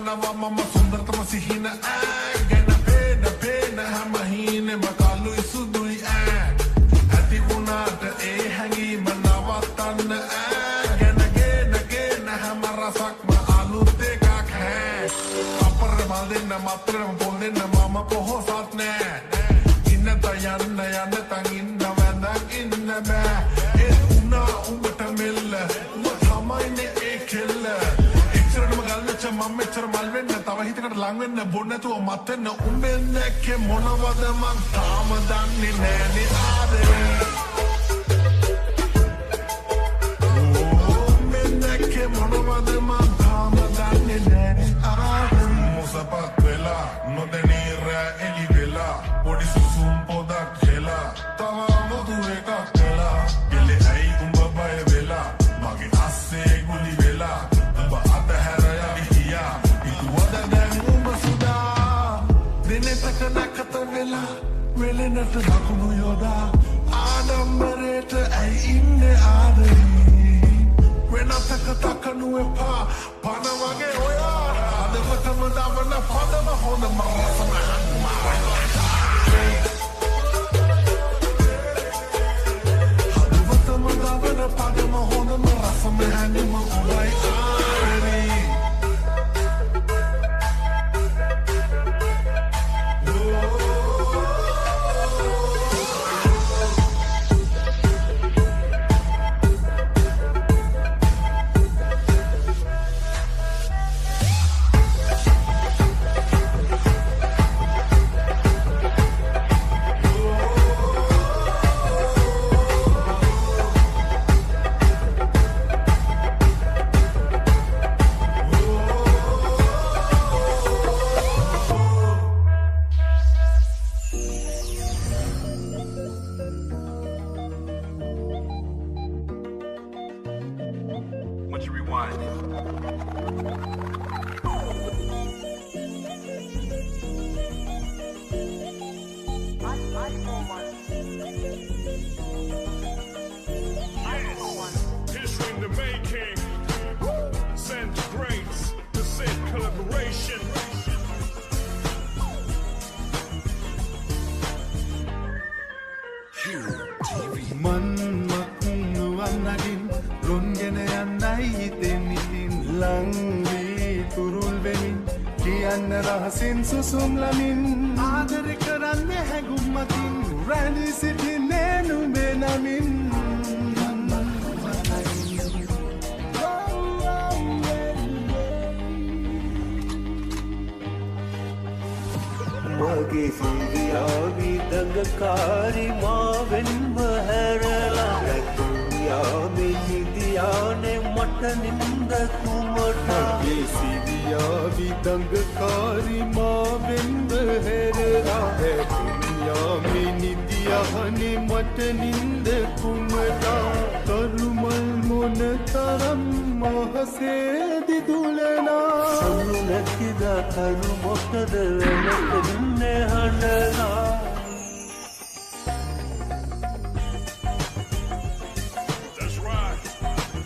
बनवा मम सुंदरतम सिहिन ගැන පේන පේන හැම හීනෙම කළුයි සුදුයි ඇති වුණාට ඒ හැඟීම නවත්තන්න ගැන ගෙන හැම රසක්ම අලුත් එකක් අපර මල් දෙන්න මත්තරම පොල් දෙන්න මම පොහොසත් නෑ ඉන්න තයන්න යන්න තන් ඉන්න වැඳක් ඉන්න බෑ ඒ උනා උඹට මෙල්ල උඹ තමයිනේ ඒ කෙල්ල එච්චරටම ගල් වෙච්ච මම මෙච්චර මල් වෙන්න තව හිතකට ලං වෙන්න බොන්න නැතුව මත් වෙන්න උඹෙන් දැක්කේ මොනවද මං තාම දන්නේ නෑනේ ආදරේ උඹෙන් දැක්කේ මොනවද මං තාම දන්නේ නෑනේ ආදරේ මොසපත් වෙලා නොදැනී රෑ එලි වෙලා පොඩි සුසුම් පොදක් හෙලා තව මොදු එකක් වෙලා ගෙලේ ඇයි උඹ බය වෙලා මගේ අස්සේ ගුලි වෙලා උඹ අතහැර යවිහියා ඉතුවද දැන් උඹ සුදා දිනෙතක නැකත වෙලා වෙලෙනට ලකුණු යොදා ආඩම්බරයට ඇයි ඉන්නේ ආදරේ වෙනතක තකනු එපා පන වගේ ඔයා අදවතම දවන පදම හොඳම රසම අදවතම දවන පදම හොඳම රසම හැනිම උඹයි ආදරේ Once you rewind it. History in the making. Centigrades, the said collaboration. මන්මක්නුවන්නගින් රොන්ගෙන යන්නයි හිතෙන්නිතින් ලංවී තුරුල් වෙමින් කියන්න රහසින් සුසුම්ලමින් ආදර කරන්න හැගුම්මකින් රැඳී සිටින්නේ නුඹේ නමින් මගේ සිරියාවී දඟකාරි මාවෙන්ම හැරලා රැකුයාමේ නිදියානේ මට නින්ද කුමට මගේ සිරියාවී දඟකාරි මාවෙන්ම හැරලා රැකුයාමේ නිදියානේ මට නින්ද කුමට කරුමල් මොන තරම් මහසේ දිදුලනා සොන්නු නැතිදා කරු මොකද වෙනකන්නේ හඬලා That's right.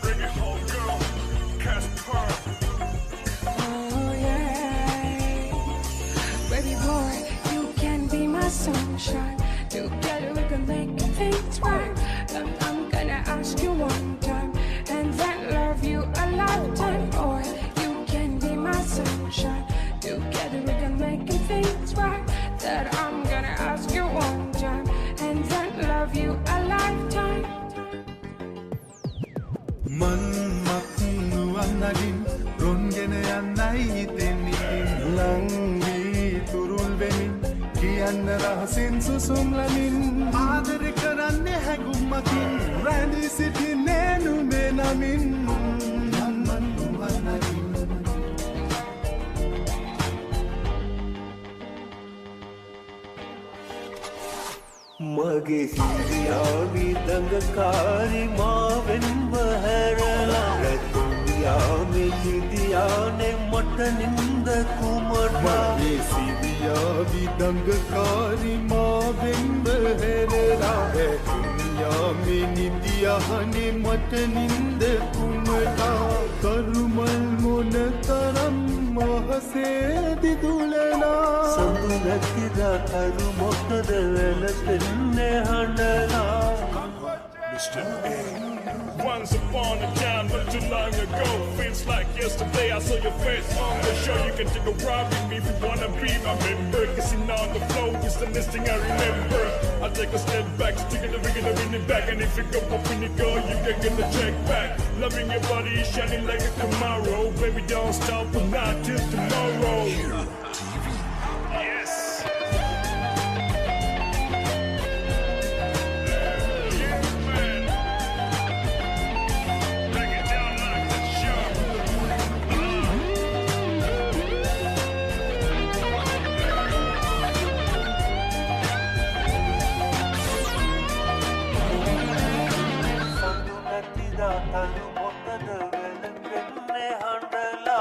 Bring it home, girl. Casper. Oh yeah, baby boy, you can be my sunshine. Together we can make things right. But I'm gonna ask you one time, and then love you a lifetime. Boy, you can be my sunshine. Together we can make things right. That I'm gonna ask you one time, and then love you a lifetime. මන්මක්නුවන්නගින් රොන්ගෙන යන්නයි හිතෙන්නිතින් ලංවී තුරුල් වෙමින් කියන්න රහසින් සුසුම්ලමින් ආදර කරන්න හැගුම්මකින් රැඳී සිටින්නේ නුඹේ නමින් මගේ සිරියාවී දඟකාරි මාවෙන්ම හැරලා රැකුයාමේ නිදියානේ මට නින්ද කුමට මගේ සිරියාවී දඟකාරි මාවෙන්ම හැරලා රැකුයාමේ නිදියානේ මට නින්ද කුමට කරුමල් මොන තරම් මෝහසේ දිදුලනා සඳු නැතිදා තරු මොකද වැළපෙන්නේ හඬලා Mr. A. Once upon a time, not too long ago, feels like yesterday I saw your face on the show. You can take a ride with me if you wanna be my member. Kissing on the floor is the next thing I remember. I take a step back, sticking the ring and the winning back. And if you go up in the go, you can get the check back. Loving your body, shining like a Camaro. Baby, don't stop, but not till tomorrow. Yes. තරු මොකද වැළපෙන්නේ හඬලා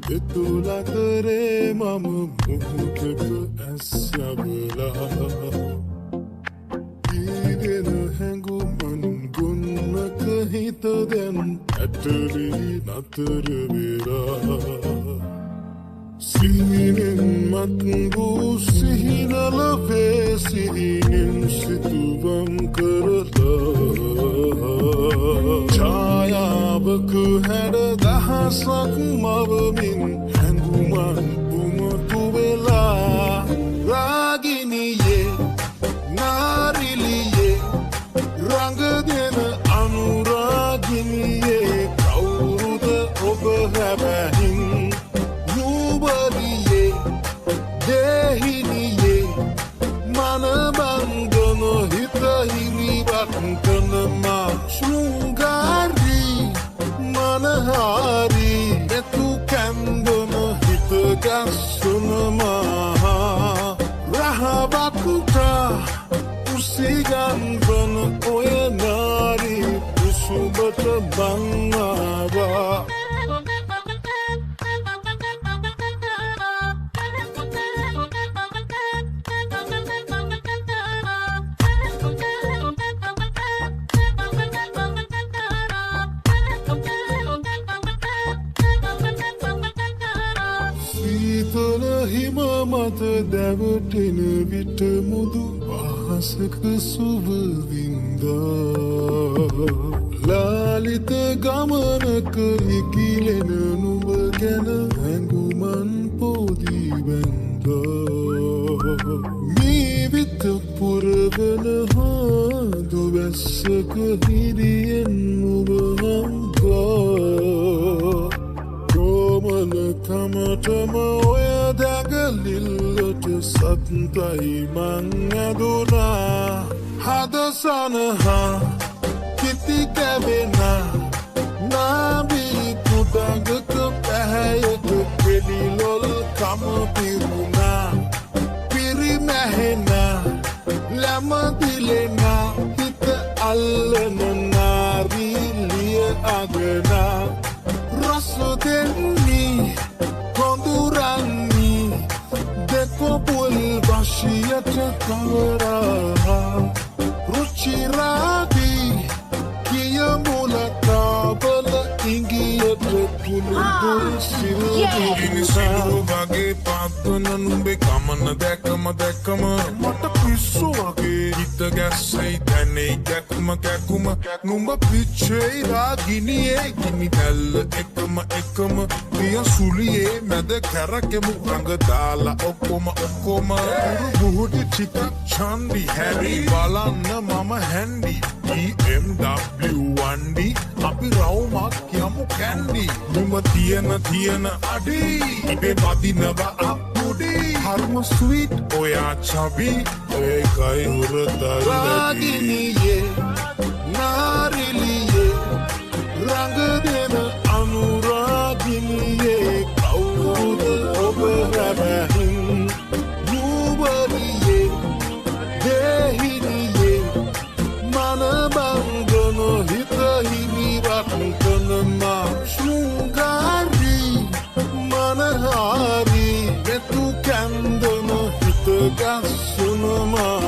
දෙතුලා කරේ මම මුහුදක ඇස්සබලා ඊදෙන හැඟුමන් ගොන්නක හිත දැන් ඇටලි නතර වෙලා සිහිනෙන් මත් වූ සිහිනල වේ සිහිනෙන් සිතුවම් කරලා ඡායාවක හැඩ දහසක් මවමින් හැඟුමන් උමතු වෙලා රාගිනියේ නාරිලියේ රංග දෙන අනුරාගිනියේ කවුරුද ඔබ හැබැහින් නුබරියේ දෙහිනියේ මනබන්ධන හිත හිරිවත් කනමා ශෘංගාරී මනහාරි එතු කැන්දන හිත ගස්සනමා රහවකුටා උසිගන්වන ඔය නාරි උසුබට බංආවා සීතල හිම මත දැවටෙන විට මුදු අහසක සුවවින්දා ලාලිත ගමනක ඉකිලෙන නුඹ ගැන හැඟුමන් පොදී බැන්දා මීවිත පුරවන හාදු වැස්සක හිරියෙන් නුඹ හංගා කොමල කමටම ඔය දැගලිල්ලට සත්තයි මං ඇදුනා හදසනහා කිති කැවෙනා නාබී කුඩගක පැහැයක කෙලිලොල් කම පිරුණා පිරිමැහෙනා ලැමදිලෙනා හිත අල්ලන නාරීලිය අගනා රසදෙන්නි කොඳුරන්නි දෙකොපුල් වශියට කවරා රුචිරාදී කියමුලකාබල ඉංගියට කුළුදුල් සිල්ගිනිසිලු වගේ පාත්වන නුඹේ කමන දැකම මට පිස්සු වගේ හිත ගැස්සයි දැනෙයි කැකුම නුඹ පිච්චෙයි රාගිනියේ ගිනි දැල්ල එකම පිය සුලියේ මැද කැරකෙමු රඟ දාලා ඔක්කොම බුහුටි ටික චන්දි හැරි බලන්න මම හැන්ඩි BMW 1D අපි රවුමක් යමු කැන්ඩි නුඹ තියෙන අඩි ඉබේ පදිනවා අප්පුඩි හර්ම ස්වීට් ඔයා චබි ඒකයි හුරතල් රාගිනියේ නාරිලියේ රංග දෙන අනුරාගිනියේ කවුරුද ඔබ හැබැහින් නුබරියේ දෙහිනියේ මනබන්ධන හිත හිමිවත් කනමා ශෘංගාරී මනහාරි එතු කැන්දන හිත ගස්සනමා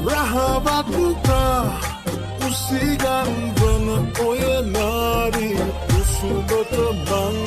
රහවකුටා උසිගන්වන ඔය නාරි උසුබට බං